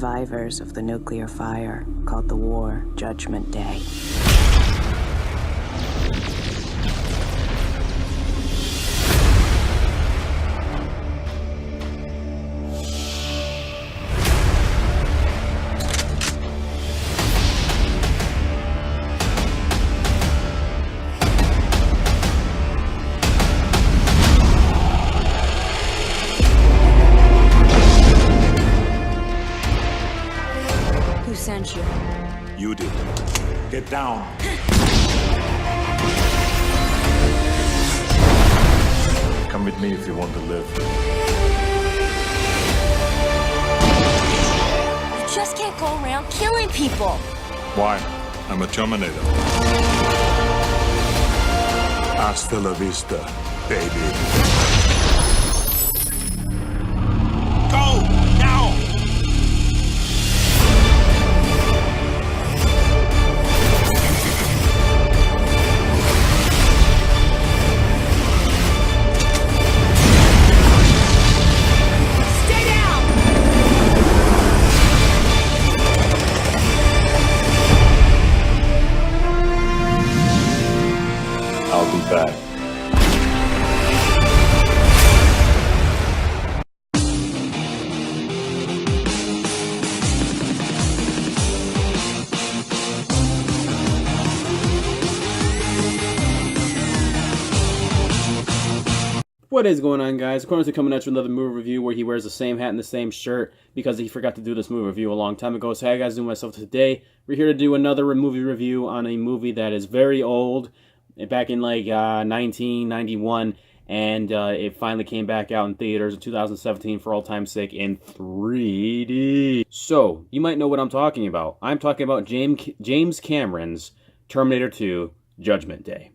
survivors of the nuclear fire called the war Judgment Day. Who sent you? You did. Get down. Come with me if you want to live. You just can't go around killing people. Why? I'm a Terminator. Hasta la vista, baby. Go! Now! I'll be back. What is going on, guys? Corner's coming at you with another movie review where he wears the same hat and the same shirt because he forgot to do this movie review a long time ago. So, hey guys, doing myself today. We're here to do another movie review on a movie that is very old, back in like 1991, and it finally came back out in theaters in 2017 for all time's sake in 3D. So, you might know what I'm talking about. I'm talking about James Cameron's Terminator 2 Judgment Day.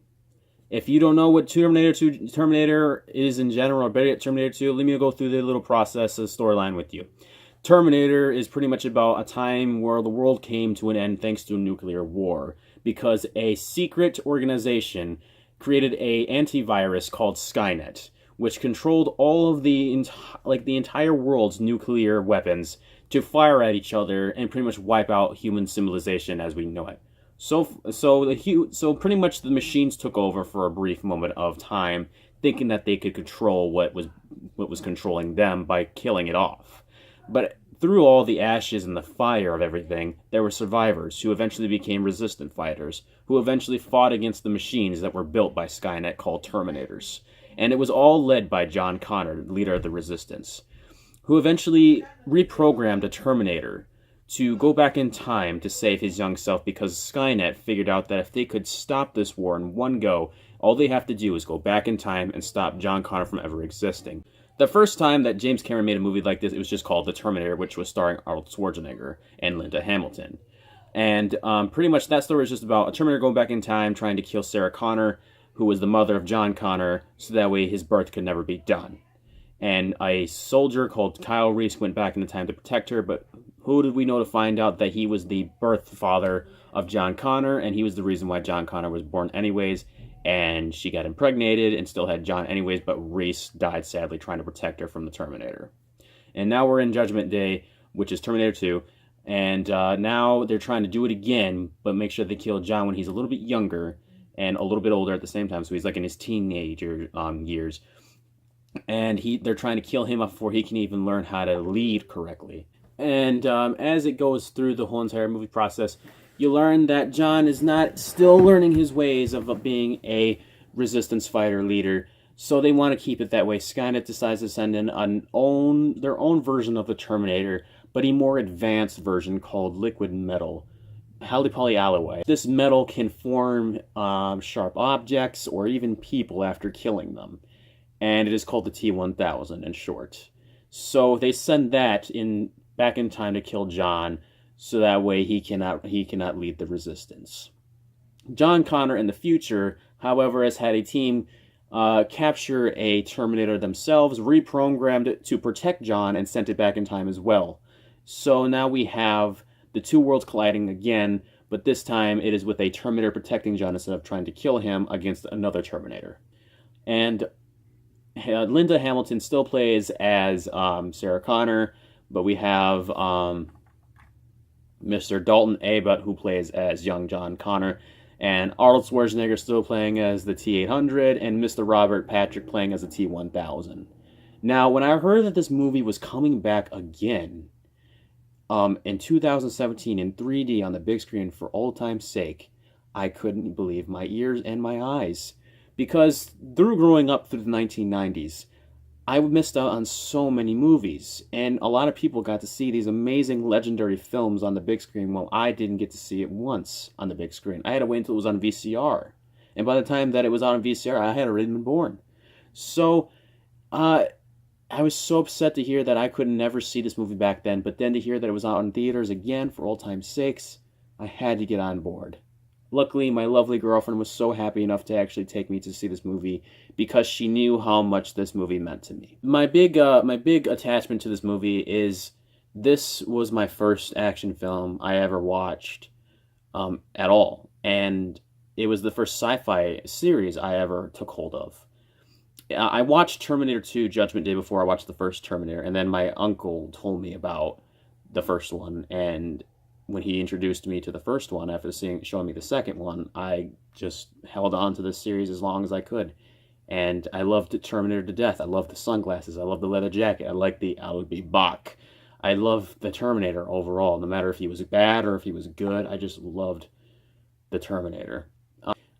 If you don't know what Terminator is in general, or better yet, Terminator 2, let me go through the little process of storyline with you. Terminator is pretty much about a time where the world came to an end thanks to a nuclear war, because a secret organization created a antivirus called Skynet, which controlled all of the entire world's nuclear weapons to fire at each other and pretty much wipe out human civilization as we know it. So pretty much the machines took over for a brief moment of time, thinking that they could control what was controlling them by killing it off. But through all the ashes and the fire of everything, there were survivors who eventually became resistant fighters, who eventually fought against the machines that were built by Skynet called Terminators. And it was all led by John Connor, leader of the Resistance, who eventually reprogrammed a Terminator to go back in time to save his young self, because Skynet figured out that if they could stop this war in one go, all they have to do is go back in time and stop John Connor from ever existing. The first time that James Cameron made a movie like this, it was just called The Terminator, which was starring Arnold Schwarzenegger and Linda Hamilton. And pretty much that story is just about a Terminator going back in time, trying to kill Sarah Connor, who was the mother of John Connor, so that way his birth could never be done. And a soldier called Kyle Reese went back in time to protect her, but who did we know to find out that he was the birth father of John Connor, and he was the reason why John Connor was born anyways, and she got impregnated and still had John anyways, but Reese died sadly trying to protect her from the Terminator. And now we're in Judgment Day, which is Terminator 2, and now they're trying to do it again, but make sure they kill John when he's a little bit younger and a little bit older at the same time, so he's like in his teenager years. And they're trying to kill him before he can even learn how to lead correctly. And as it goes through the whole entire movie process, you learn that John is still learning his ways of being a resistance fighter leader. So they want to keep it that way. Skynet decides to send in their own version of the Terminator, but a more advanced version called liquid metal, polyalloy. This metal can form sharp objects or even people after killing them. And it is called the T-1000 in short. So they send that back in time to kill John, so that way he cannot lead the resistance. John Connor in the future, however, has had a team capture a Terminator themselves, reprogrammed it to protect John, and sent it back in time as well. So now we have the two worlds colliding again, but this time it is with a Terminator protecting John instead of trying to kill him against another Terminator. And Linda Hamilton still plays as Sarah Connor, but we have Mr. Dalton Abbott, who plays as young John Connor, and Arnold Schwarzenegger still playing as the T-800, and Mr. Robert Patrick playing as the T-1000. Now, when I heard that this movie was coming back again in 2017 in 3D on the big screen for old time's sake, I couldn't believe my ears and my eyes. Because through growing up through the 1990s, I missed out on so many movies, and a lot of people got to see these amazing legendary films on the big screen while I didn't get to see it once on the big screen. I had to wait until it was on VCR, and by the time that it was on VCR, I had already been born. So, I was so upset to hear that I could never see this movie back then, but then to hear that it was out in theaters again for old time's sakes, I had to get on board. Luckily, my lovely girlfriend was so happy enough to actually take me to see this movie because she knew how much this movie meant to me. My big attachment to this movie is this was my first action film I ever watched at all, and it was the first sci-fi series I ever took hold of. I watched Terminator 2 Judgment Day before I watched the first Terminator, and then my uncle told me about the first one, and when he introduced me to the first one after showing me the second one, I just held on to this series as long as I could. And I loved Terminator to death. I loved the sunglasses. I loved the leather jacket. I liked the I'll be back. I loved the Terminator overall, no matter if he was bad or if he was good. I just loved the Terminator.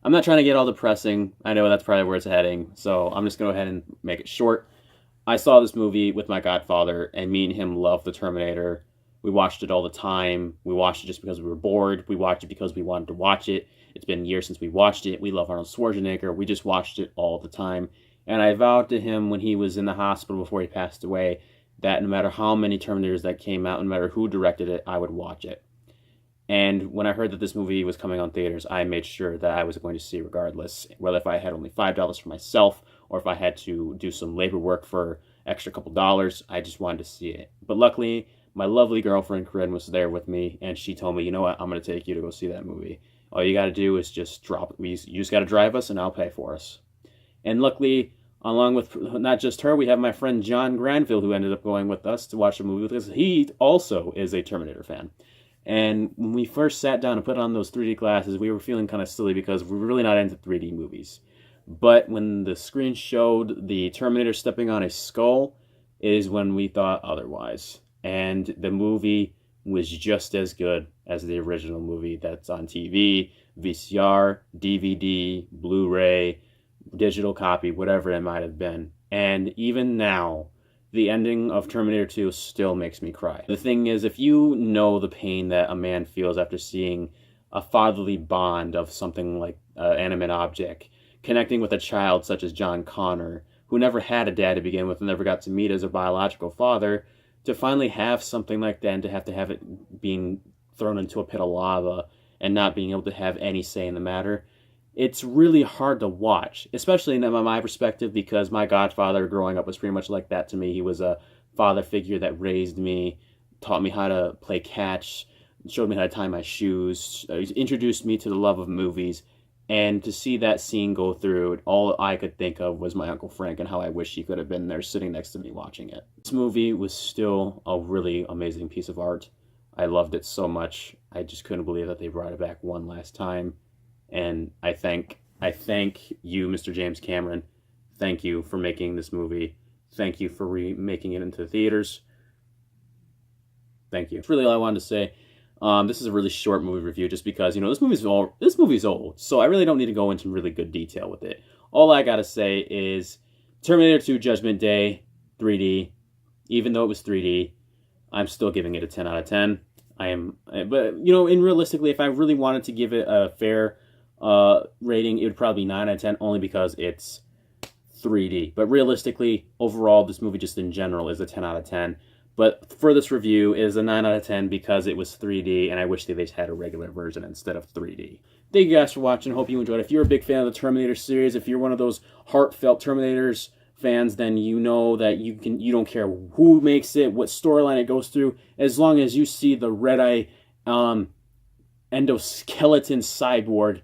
I'm not trying to get all depressing. I know that's probably where it's heading, so I'm just going to go ahead and make it short. I saw this movie with my godfather, and me and him loved the Terminator. We watched it all the time. We watched it just because we were bored. We watched it because we wanted to watch it. It's been years since we watched it. We love Arnold Schwarzenegger. We just watched it all the time. And I vowed to him when he was in the hospital before he passed away that no matter how many Terminators that came out, no matter who directed it, I would watch it. And when I heard that this movie was coming on theaters, I made sure that I was going to see regardless, whether if I had only $5 for myself or if I had to do some labor work for extra couple dollars. I just wanted to see it. But luckily, my lovely girlfriend, Corinne, was there with me, and she told me, you know what, I'm going to take you to go see that movie. All you got to do is just drop it. You just got to drive us, and I'll pay for us. And luckily, along with not just her, we have my friend John Granville, who ended up going with us to watch the movie with us. He also is a Terminator fan. And when we first sat down and put on those 3D glasses, we were feeling kind of silly because we're really not into 3D movies. But when the screen showed the Terminator stepping on a skull is when we thought otherwise. And the movie was just as good as the original movie that's on TV, VCR, DVD, Blu-ray, digital copy, whatever it might have been. And even now, the ending of Terminator 2 still makes me cry. The thing is, if you know the pain that a man feels after seeing a fatherly bond of something like an animate object, connecting with a child such as John Connor, who never had a dad to begin with and never got to meet as a biological father, to finally have something like that and to have it being thrown into a pit of lava and not being able to have any say in the matter, it's really hard to watch, especially in my perspective, because my godfather growing up was pretty much like that to me. He was a father figure that raised me, taught me how to play catch, showed me how to tie my shoes, introduced me to the love of movies. And to see that scene go through, all I could think of was my Uncle Frank and how I wish he could have been there sitting next to me watching it. This movie was still a really amazing piece of art. I loved it so much. I just couldn't believe that they brought it back one last time. And I thank you, Mr. James Cameron. Thank you for making this movie. Thank you for remaking it into theaters. Thank you. That's really all I wanted to say. This is a really short movie review just because, this movie's old, so I really don't need to go into really good detail with it. All I gotta say is Terminator 2 Judgment Day, 3D. Even though it was 3D, I'm still giving it a 10 out of 10. But realistically, if I really wanted to give it a fair rating, it would probably be 9 out of 10, only because it's 3D. But realistically, overall, this movie just in general is a 10 out of 10. But for this review, it is a 9 out of 10 because it was 3D, and I wish they just had a regular version instead of 3D. Thank you guys for watching. Hope you enjoyed. If you're a big fan of the Terminator series, if you're one of those heartfelt Terminators fans, then you know that you don't care who makes it, what storyline it goes through, as long as you see the red-eye endoskeleton cyborg,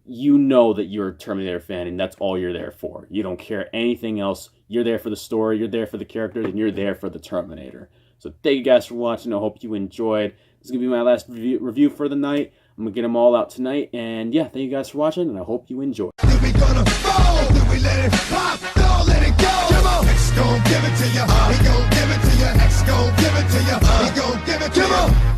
you know that you're a Terminator fan, and that's all you're there for. You don't care anything else. You're there for the story, you're there for the characters, and you're there for the Terminator. So thank you guys for watching. I hope you enjoyed. This is going to be my last review for the night. I'm going to get them all out tonight. And yeah, thank you guys for watching, and I hope you enjoy. Then we gonna fall, then we let it pop, don't let it go. Come on, X gon' give it to you, he gon' give it to you, X gon' give it to you, he gon' give it to you.